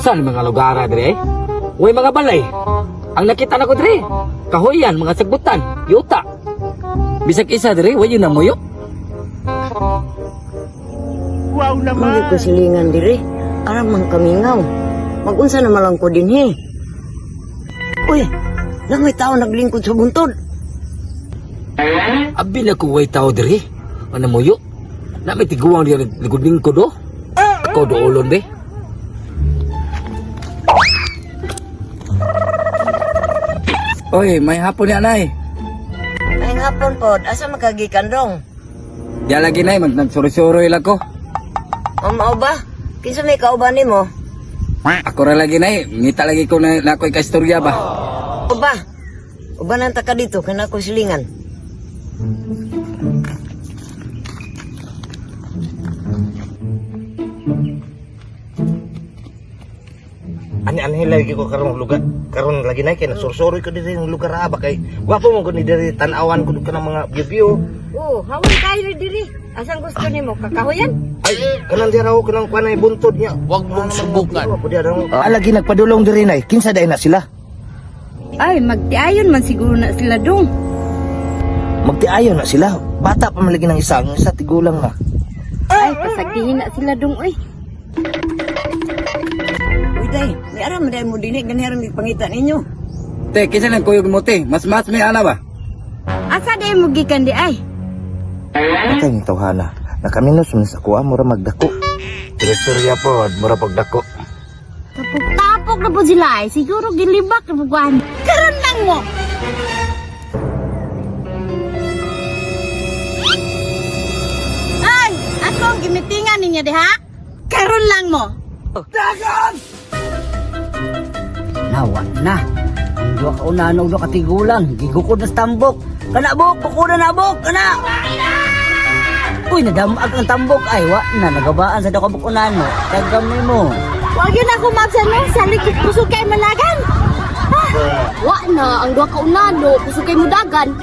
Usan mga lugar dire eh. Way mga balay. Ang nakita na ko dire, kahoyan, mga sagbutan, yuta. Bisag isa dire, way yun na muyo. Wow Mali naman! ko silingan diri. Aram mang kamingaw. Magunsa na malang ko din he. Uy, lang may tao naglingkod sa buntod. Abi na ko way tao dire. Ano muyo? Na may tiguang diya liguding ko do. Ikaw do ulon be. Oy, may hapon ni anay. Ay hapon pod, asa makagikan dong? Diya lagi nay, nagsuri-suri lang ko. O mao ba? Kinsa may kauban nimo? Ako ra lagi nay, ngita lagi ko na ako'y kaistorya ba. O ba? Ubanan ta ka dito kana ko silingan. Ani-ani lagi ko karong lugar. Karon lagi na kay nasursuri ko diri ng lugar aba kay wapo mo ko ni diri tan-awan ko ka ng mga view. Oh, hawan kayo diri. Asang gusto nimo kakahuyan? Ay, kanang di raw kanang kuanay buntod niya. Wag mong subukan. Ako di raw. Lagi nagpadulong diri nay. Kinsa day na sila? Ay, magtiayon man siguro na sila dong. Magtiayon na sila. Bata pa malagi ng isa tigulang na. Ay, pasagdihin na sila dong, oy. Uy day, may aram day mo dinig ganherang pangita ninyo. Te, kinsa nang kuyog mo te? Mas may ana ba? Asa day mo gikan di ay? Patay ni tawhana. Nakaminos man sa kuha mura magdako. Teritorya po, mura pagdako. Tapok-tapok na po sila ay. Siguro gilibak na po kuhan. Karon lang mo! Ay! Ako ang gimitingan ninyo di ha? Karon lang mo! Nawa na. Ang duwa ka unano duwa ka tigulang, gigukod na sa tambok. Kana bok, bukuda na bok, kana. Uy, nadamag ang tambok ay wa na nagabaan sa daw ka bukunano. Tagamay mo. Huwag yun ako mabsan mo. Sa likit puso kay malagan. Ha? Wa na. Ang dua ka unano. Puso kay mudagan.